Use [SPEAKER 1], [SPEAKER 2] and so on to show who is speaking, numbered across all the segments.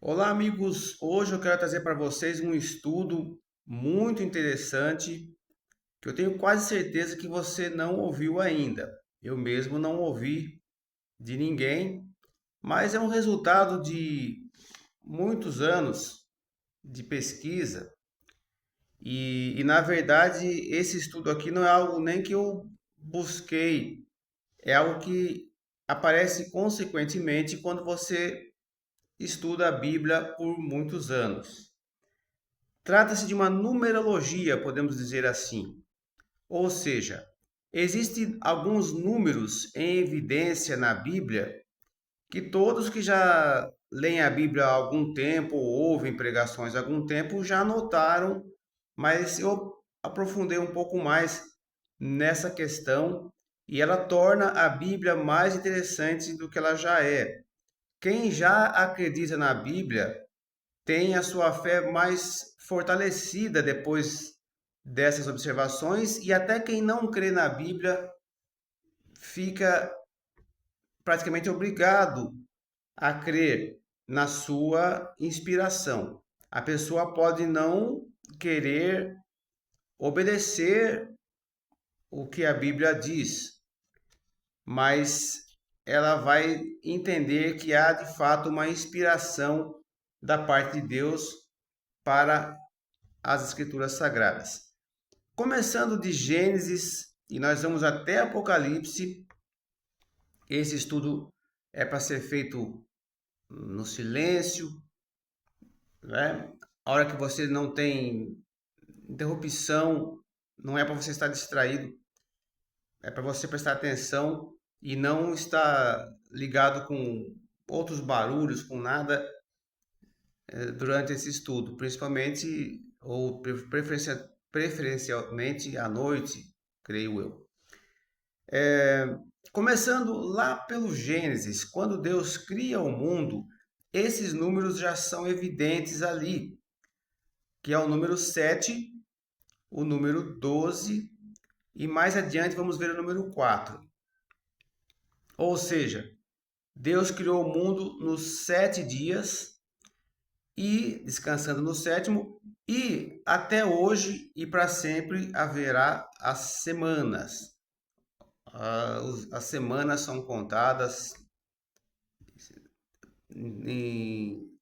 [SPEAKER 1] Olá, amigos! Hoje eu quero trazer para vocês um estudo muito interessante que eu tenho quase certeza que você não ouviu ainda. Eu mesmo não ouvi de ninguém, mas é um resultado de muitos anos de pesquisa na verdade, esse estudo aqui não é algo nem que eu busquei, é algo que aparece consequentemente quando você estuda a Bíblia por muitos anos. Trata-se de uma numerologia, podemos dizer assim. Ou seja, existem alguns números em evidência na Bíblia que todos que já leem a Bíblia há algum tempo ou ouvem pregações há algum tempo já notaram, mas eu aprofundei um pouco mais nessa questão e ela torna a Bíblia mais interessante do que ela já é. Quem já acredita na Bíblia tem a sua fé mais fortalecida depois dessas observações, e até quem não crê na Bíblia fica praticamente obrigado a crer na sua inspiração. A pessoa pode não querer obedecer o que a Bíblia diz, mas ela vai entender que há de fato uma inspiração da parte de Deus para as Escrituras Sagradas. Começando de Gênesis e nós vamos até Apocalipse. Esse estudo é para ser feito no silêncio, né? A hora que você não tem interrupção, não é para você estar distraído, é para você prestar atenção e não estar ligado com outros barulhos, com nada durante esse estudo, principalmente ou preferencialmente à noite, creio eu. Começando lá pelo Gênesis, quando Deus cria o mundo, esses números já são evidentes ali, que é o número 7, o número 12 e mais adiante vamos ver o número 4. Ou seja, Deus criou o mundo nos 7 dias e descansando no sétimo, e até hoje e para sempre haverá as semanas. As semanas são contadas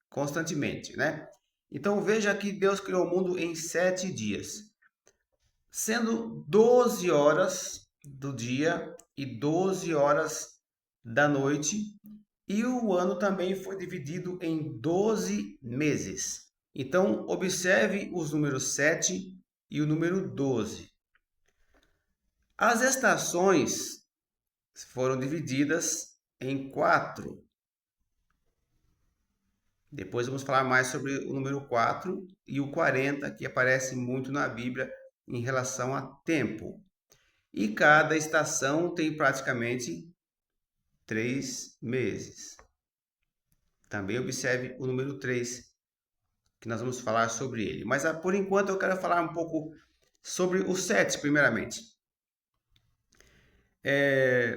[SPEAKER 1] constantemente, né? Então veja que Deus criou o mundo em 7 dias, sendo 12 horas do dia e 12 horas da noite, e o ano também foi dividido em 12 meses. Então observe os números 7 e o número 12. As estações foram divididas em 4. Depois vamos falar mais sobre o número 4 e o 40, que aparece muito na Bíblia em relação a tempo. E cada estação tem praticamente 3 meses. Também observe o número 3, que nós vamos falar sobre ele. Mas por enquanto eu quero falar um pouco sobre o 7, primeiramente.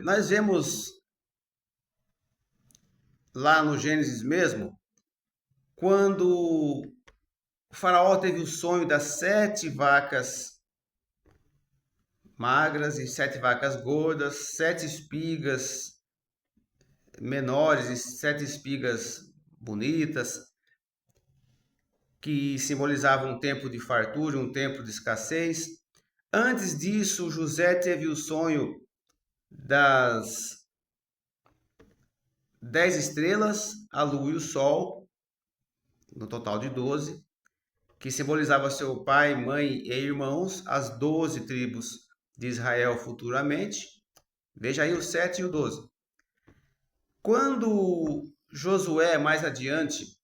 [SPEAKER 1] Nós vemos lá no Gênesis mesmo, quando o faraó teve o sonho das 7 vacas magras e 7 vacas gordas, 7 espigas menores e 7 espigas bonitas, que simbolizavam um tempo de fartura, um tempo de escassez. Antes disso, José teve o sonho das 10 estrelas, a lua e o sol, no total de 12, que simbolizava seu pai, mãe e irmãos, as 12 tribos de Israel futuramente. Veja aí o 7 e o 12. Quando Josué, mais adiante,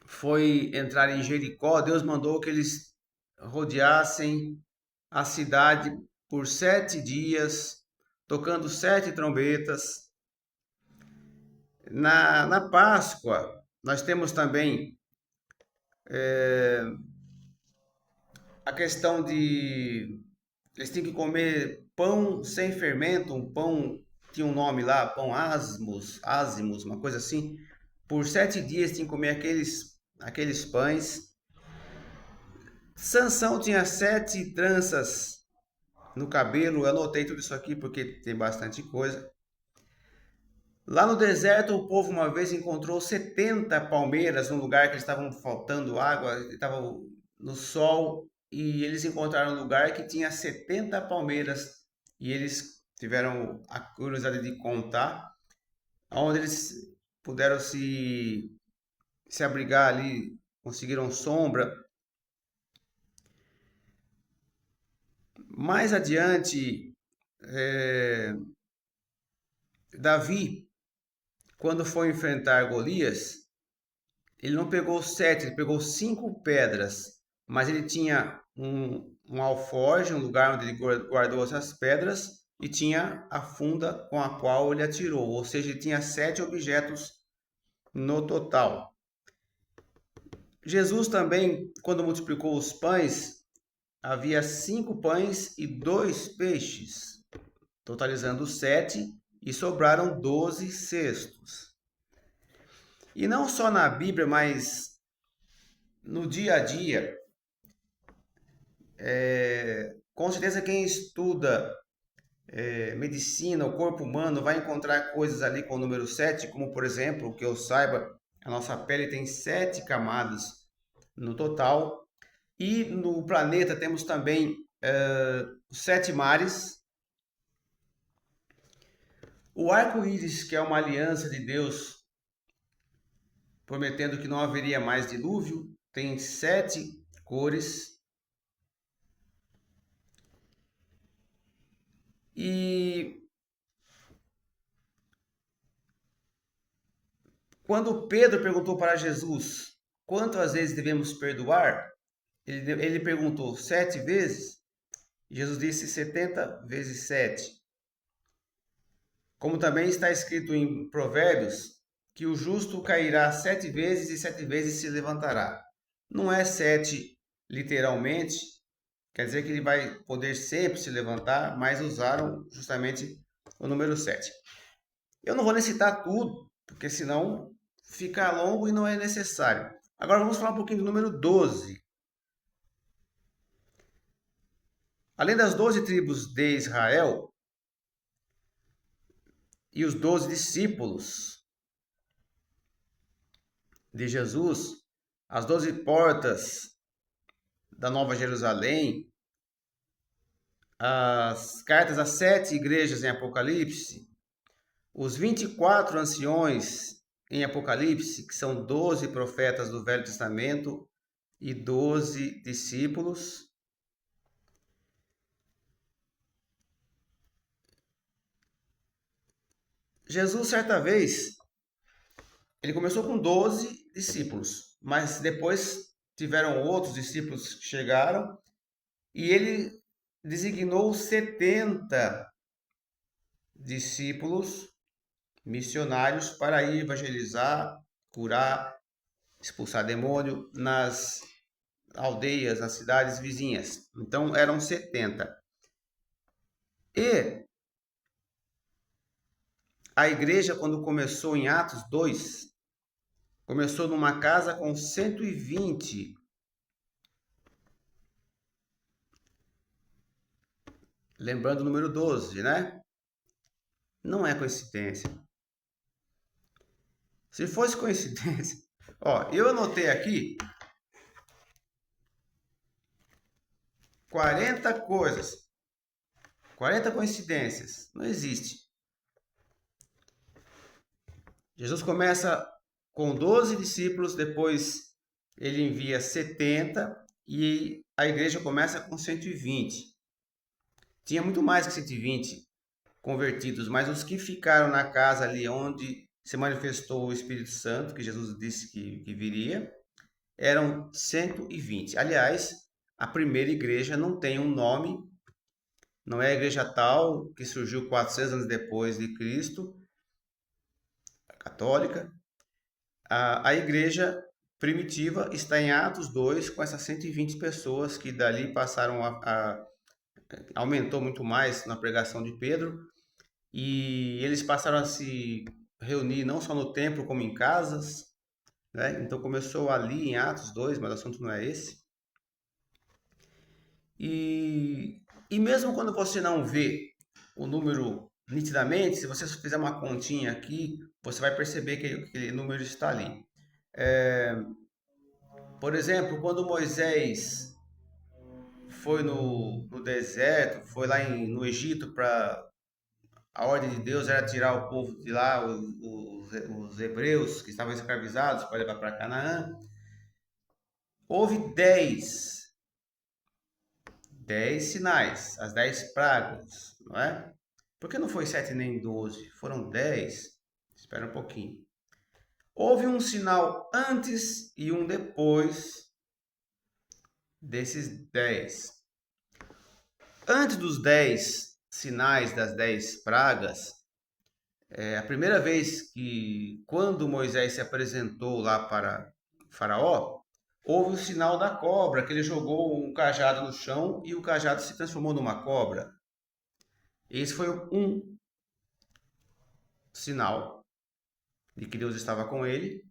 [SPEAKER 1] foi entrar em Jericó, Deus mandou que eles rodeassem a cidade por 7 dias, tocando 7 trombetas. Na Páscoa, nós temos também a questão de eles têm que comer pão sem fermento, um pão tinha um nome lá, pão asmos, ázimos, uma coisa assim. Por 7 dias tinha que comer aqueles pães. Sansão tinha 7 tranças no cabelo. Eu anotei tudo isso aqui porque tem bastante coisa. Lá no deserto, o povo uma vez encontrou 70 palmeiras num lugar que eles estavam faltando água, estavam no sol, e eles encontraram um lugar que tinha 70 palmeiras, e eles tiveram a curiosidade de contar, onde eles puderam se abrigar ali, conseguiram sombra. Mais adiante, Davi, quando foi enfrentar Golias, ele não pegou 7, ele pegou 5 pedras, mas ele tinha um alforje, um lugar onde ele guardou essas pedras, e tinha a funda com a qual ele atirou, ou seja, ele tinha 7 objetos no total. Jesus também, quando multiplicou os pães, havia 5 pães e 2 peixes, totalizando 7, e sobraram 12 cestos. E não só na Bíblia, mas no dia a dia, com certeza quem estuda medicina, o corpo humano, vai encontrar coisas ali com o número 7, como por exemplo, que eu saiba, a nossa pele tem 7 camadas no total. E no planeta temos também 7 mares. O arco-íris, que é uma aliança de Deus, prometendo que não haveria mais dilúvio, tem 7 cores. E quando Pedro perguntou para Jesus quantas vezes devemos perdoar, ele perguntou 7 vezes. Jesus disse 70 vezes 7. Como também está escrito em Provérbios, que o justo cairá 7 vezes e 7 vezes se levantará. Não é 7 literalmente, quer dizer que ele vai poder sempre se levantar, mas usaram justamente o número 7. Eu não vou nem citar tudo, porque senão fica longo e não é necessário. Agora vamos falar um pouquinho do número 12. Além das 12 tribos de Israel e os 12 discípulos de Jesus, as 12 portas da Nova Jerusalém, as cartas às 7 igrejas em Apocalipse, os 24 anciões em Apocalipse, que são 12 profetas do Velho Testamento e 12 discípulos. Jesus, certa vez, ele começou com 12 discípulos, mas depois tiveram outros discípulos que chegaram e ele designou 70 discípulos missionários para ir evangelizar, curar, expulsar demônio nas aldeias, nas cidades vizinhas. Então eram 70. E a igreja, quando começou em Atos 2, começou numa casa com 120. Lembrando o número 12, né? Não é coincidência. Se fosse coincidência, ó, eu anotei aqui 40 coisas, 40 coincidências. Não existe. Jesus começa com 12 discípulos, depois ele envia 70 e a igreja começa com 120. Tinha muito mais que 120 convertidos, mas os que ficaram na casa ali onde se manifestou o Espírito Santo, que Jesus disse que viria, eram 120. Aliás, a primeira igreja não tem um nome, não é a igreja tal que surgiu 400 anos depois de Cristo, a católica. A igreja primitiva está em Atos 2, com essas 120 pessoas que dali passaram aumentou muito mais na pregação de Pedro, e eles passaram a se reunir não só no templo, como em casas, né? Então começou ali em Atos 2, mas o assunto não é esse. E mesmo quando você não vê o número nitidamente, se você fizer uma continha aqui, você vai perceber que aquele número está ali. Por exemplo, quando Moisés foi no deserto, foi lá no Egito, para a ordem de Deus era tirar o povo de lá, os hebreus que estavam escravizados, para levar para Canaã. Houve 10 sinais, as 10 pragas, não é? Por que não foi 7 nem 12? Foram 10. Espera um pouquinho. Houve um sinal antes e um depois desses 10. Antes dos 10 sinais das 10 pragas, a primeira vez que, quando Moisés se apresentou lá para Faraó, houve o sinal da cobra, que ele jogou um cajado no chão e o cajado se transformou numa cobra. Esse foi um sinal de que Deus estava com ele.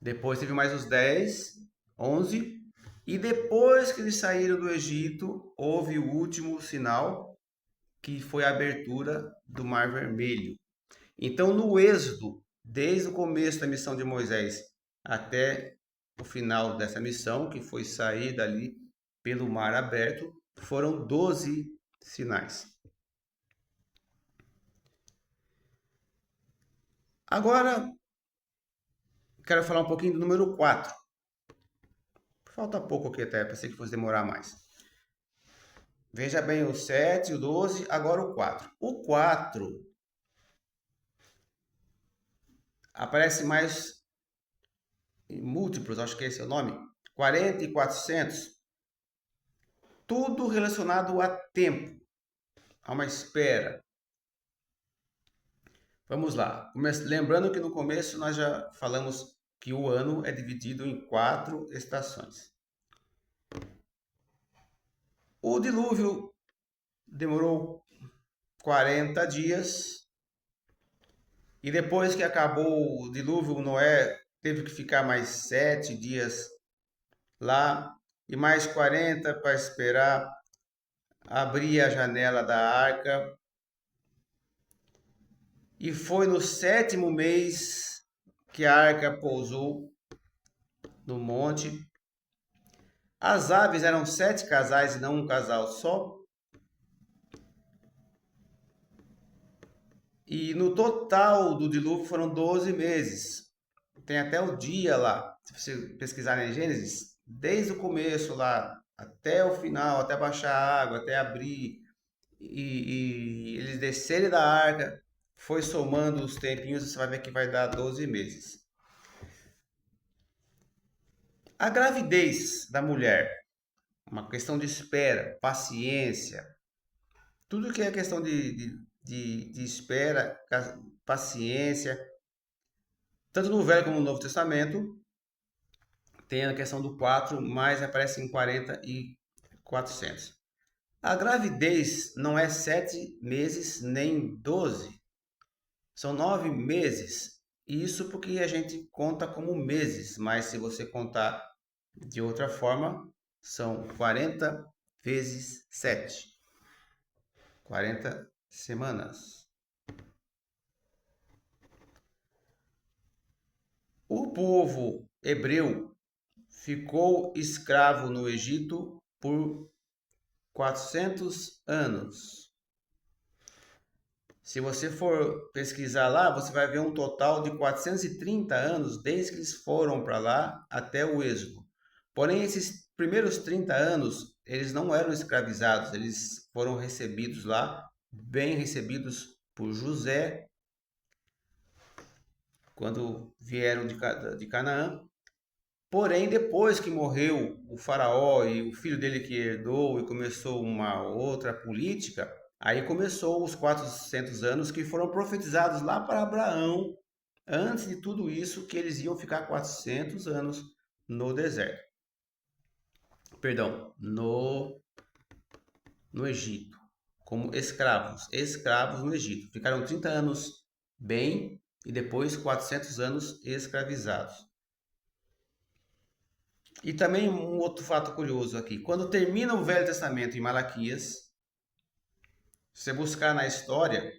[SPEAKER 1] Depois teve mais os 10, 11. E depois que eles saíram do Egito, houve o último sinal, que foi a abertura do Mar Vermelho. Então, no Êxodo, desde o começo da missão de Moisés até o final dessa missão, que foi sair dali pelo mar aberto, foram 12 sinais. Agora, quero falar um pouquinho do número 4. Falta pouco aqui até, pensei que fosse demorar mais. Veja bem o 7, o 12, agora o 4. O 4 aparece mais em múltiplos, acho que esse é o nome. 40 e 400. Tudo relacionado a tempo, a uma espera. Vamos lá. Lembrando que no começo nós já falamos que o ano é dividido em 4 estações. O dilúvio demorou 40 dias. E depois que acabou o dilúvio, Noé teve que ficar mais 7 dias lá e mais 40 para esperar abrir a janela da arca. E foi no 7º mês que a arca pousou no monte. As aves eram 7 casais e não um casal só. E no total do dilúvio foram 12 meses. Tem até o dia lá, se você pesquisar em Gênesis, desde o começo lá até o final, até baixar a água, até abrir e eles descerem da arca, foi somando os tempinhos, você vai ver que vai dar 12 meses. A gravidez da mulher, uma questão de espera, paciência, tudo que é questão de espera, paciência, tanto no Velho como no Novo Testamento, tem a questão do 4, mas aparece em 40 e 400. A gravidez não é 7 meses nem 12, são 9 meses. Isso porque a gente conta como meses, mas se você contar de outra forma, são 40 vezes 7. 40 semanas. O povo hebreu ficou escravo no Egito por 400 anos. Se você for pesquisar lá, você vai ver um total de 430 anos desde que eles foram para lá até o Êxodo. Porém, esses primeiros 30 anos, eles não eram escravizados, eles foram recebidos lá, bem recebidos por José, quando vieram de Canaã. Porém, depois que morreu o faraó e o filho dele que herdou e começou uma outra política, aí começou os 400 anos que foram profetizados lá para Abraão, antes de tudo isso, que eles iam ficar 400 anos no deserto. Perdão, no Egito, como escravos no Egito. Ficaram 30 anos bem e depois 400 anos escravizados. E também um outro fato curioso aqui, quando termina o Velho Testamento em Malaquias, se você buscar na história,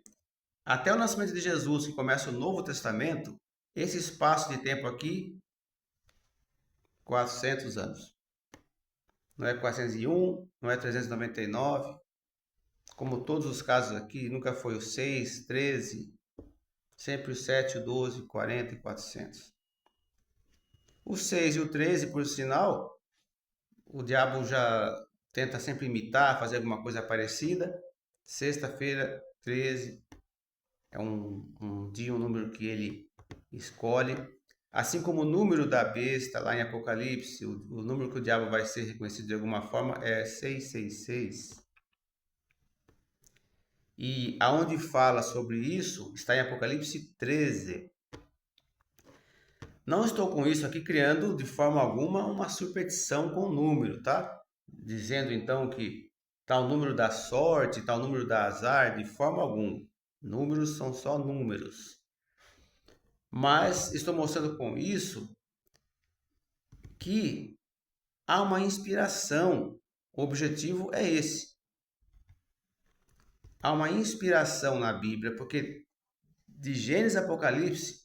[SPEAKER 1] até o nascimento de Jesus, que começa o Novo Testamento, esse espaço de tempo aqui, 400 anos. Não é 401, não é 399, como todos os casos aqui, nunca foi o 6, 13, sempre o 7, o 12, 40 e 400. O 6 e o 13, por sinal, o diabo já tenta sempre imitar, fazer alguma coisa parecida. Sexta-feira, 13, é um dia, um número que ele escolhe. Assim como o número da besta lá em Apocalipse, o número que o diabo vai ser reconhecido de alguma forma é 666. E aonde fala sobre isso está em Apocalipse 13. Não estou com isso aqui criando de forma alguma uma superstição com o número, tá? Dizendo então que tal número dá sorte, tal número dá azar, de forma alguma. Números são só números. Mas estou mostrando com isso que há uma inspiração. O objetivo é esse. Há uma inspiração na Bíblia, porque de Gênesis a Apocalipse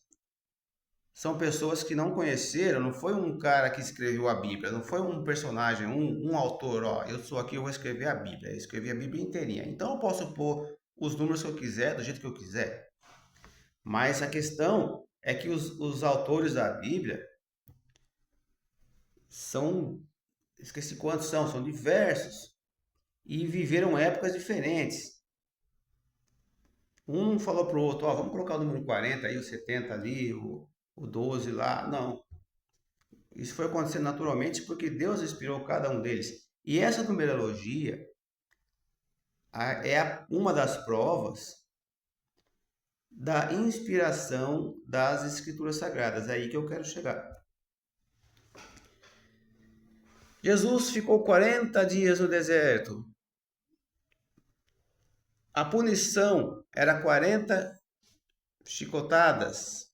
[SPEAKER 1] são pessoas que não conheceram, não foi um cara que escreveu a Bíblia, não foi um personagem, um autor, ó, eu sou aqui, eu vou escrever a Bíblia, eu escrevi a Bíblia inteirinha. Então eu posso pôr os números que eu quiser, do jeito que eu quiser. Mas a questão é que os autores da Bíblia são, esqueci quantos são diversos e viveram épocas diferentes. Um falou pro outro, ó, vamos colocar o número 40 aí, o 70 ali, o 12 lá. Não. Isso foi acontecendo naturalmente porque Deus inspirou cada um deles. E essa numerologia é uma das provas da inspiração das Escrituras Sagradas. É aí que eu quero chegar. Jesus ficou 40 dias no deserto. A punição era 40 chicotadas.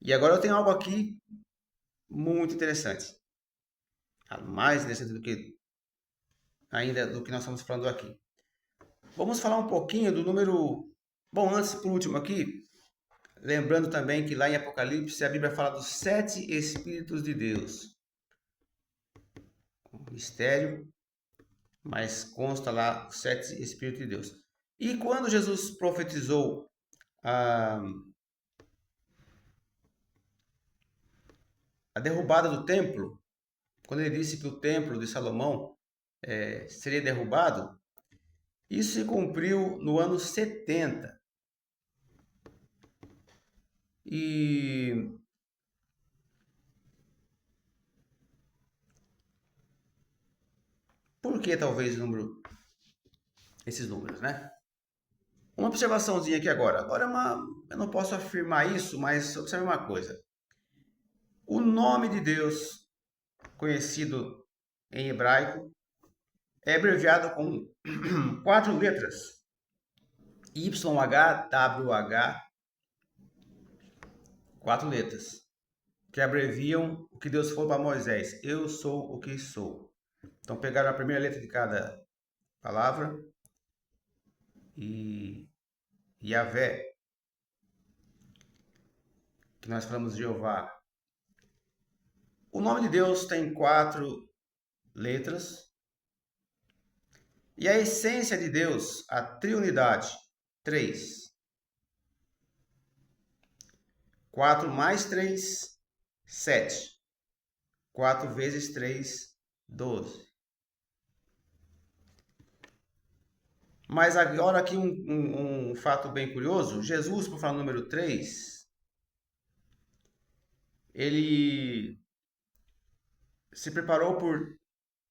[SPEAKER 1] E agora eu tenho algo aqui muito interessante. Mais interessante do que ainda do que nós estamos falando aqui. Vamos falar um pouquinho do número. Bom, antes, por último aqui, lembrando também que lá em Apocalipse a Bíblia fala dos 7 Espíritos de Deus. Um mistério, mas consta lá os 7 Espíritos de Deus. E quando Jesus profetizou a derrubada do templo, quando ele disse que o templo de Salomão seria derrubado, isso se cumpriu no ano 70. E por que talvez esses números, né? Uma observaçãozinha aqui agora. Eu não posso afirmar isso, mas observe uma coisa. O nome de Deus, conhecido em hebraico, é abreviado com 4 letras. YHWH, 4 letras, que abreviam o que Deus falou para Moisés: eu sou o que sou. Então pegaram a primeira letra de cada palavra e Yahvé, que nós falamos de Jeová. O nome de Deus tem 4 letras. E a essência de Deus, a triunidade, 3. 4 mais 3, 7. 4 vezes 3, 12. Mas agora aqui um fato bem curioso. Jesus, por falar no número 3, ele se preparou por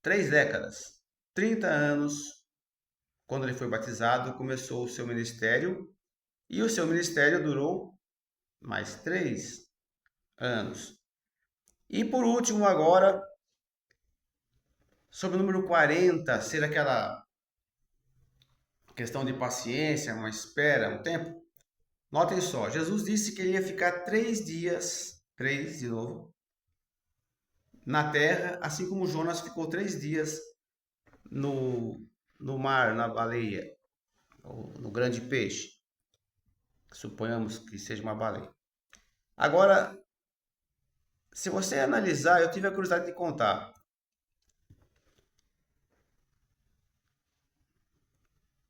[SPEAKER 1] 3 décadas. 30 anos, quando ele foi batizado, começou o seu ministério. E o seu ministério durou mais 3 anos. E por último, agora, sobre o número 40, ser aquela questão de paciência, uma espera, um tempo. Notem só, Jesus disse que ele ia ficar 3 dias, 3 de novo, na terra, assim como Jonas ficou 3 dias no, no mar, na baleia, ou no grande peixe. Suponhamos que seja uma baleia. Agora, se você analisar, eu tive a curiosidade de contar.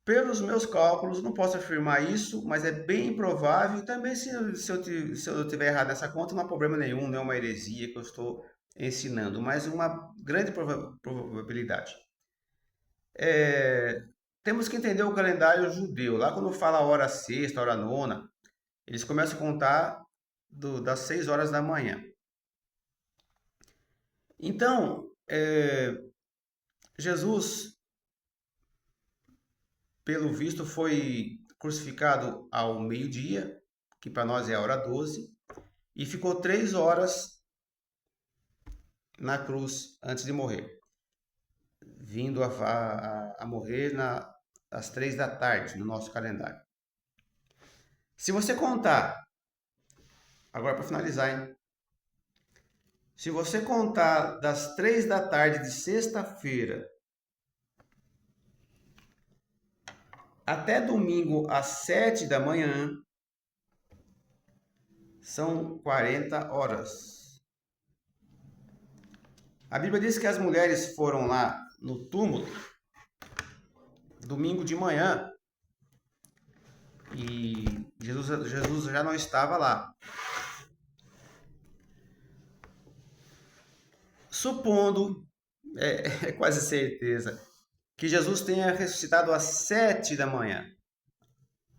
[SPEAKER 1] Pelos meus cálculos, não posso afirmar isso, mas é bem provável. Também, se eu tiver errado nessa conta, não há problema nenhum, não é uma heresia que eu estou ensinando, mas uma grande probabilidade. Temos que entender o calendário judeu. Lá, quando fala a hora sexta, a hora nona, eles começam a contar das 6 horas da manhã. Então, Jesus, pelo visto, foi crucificado ao meio-dia, que para nós é a hora 12, e ficou 3 horas na cruz antes de morrer, vindo a morrer às 3 da tarde no nosso calendário. Se você contar, agora para finalizar, hein? Se você contar das 3 da tarde de sexta-feira até domingo às 7 da manhã, são 40 horas. A Bíblia diz que as mulheres foram lá no túmulo domingo de manhã e Jesus já não estava lá. Supondo, é quase certeza, que Jesus tenha ressuscitado às 7 da manhã,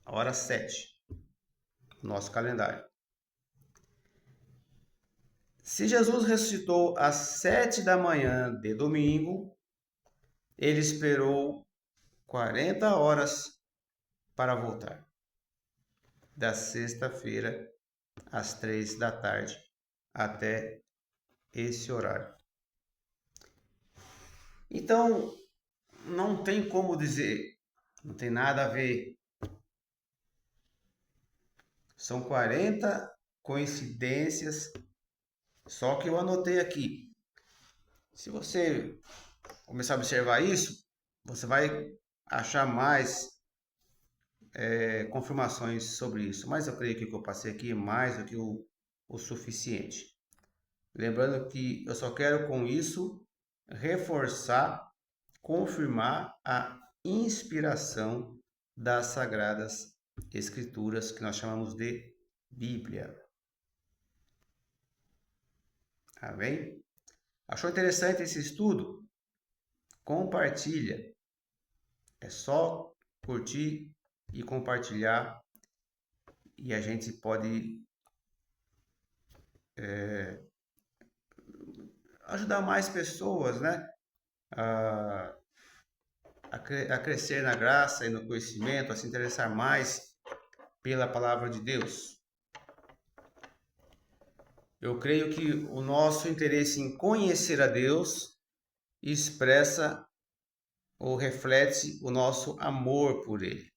[SPEAKER 1] a hora 7, no nosso calendário. Se Jesus ressuscitou às 7 da manhã de domingo, ele esperou 40 horas para voltar, da sexta-feira às 3 da tarde até esse horário. Então, não tem como dizer, não tem nada a ver. São 40 coincidências, só que eu anotei aqui. Se você começar a observar isso, você vai achar mais confirmações sobre isso. Mas eu creio que o que eu passei aqui é mais do que o suficiente. Lembrando que eu só quero com isso reforçar, confirmar a inspiração das Sagradas Escrituras, que nós chamamos de Bíblia. Amém? Achou interessante esse estudo? Compartilha. É só curtir e compartilhar e a gente pode ajudar mais pessoas, né? A crescer na graça e no conhecimento, a se interessar mais pela palavra de Deus. Eu creio que o nosso interesse em conhecer a Deus expressa ou reflete o nosso amor por Ele.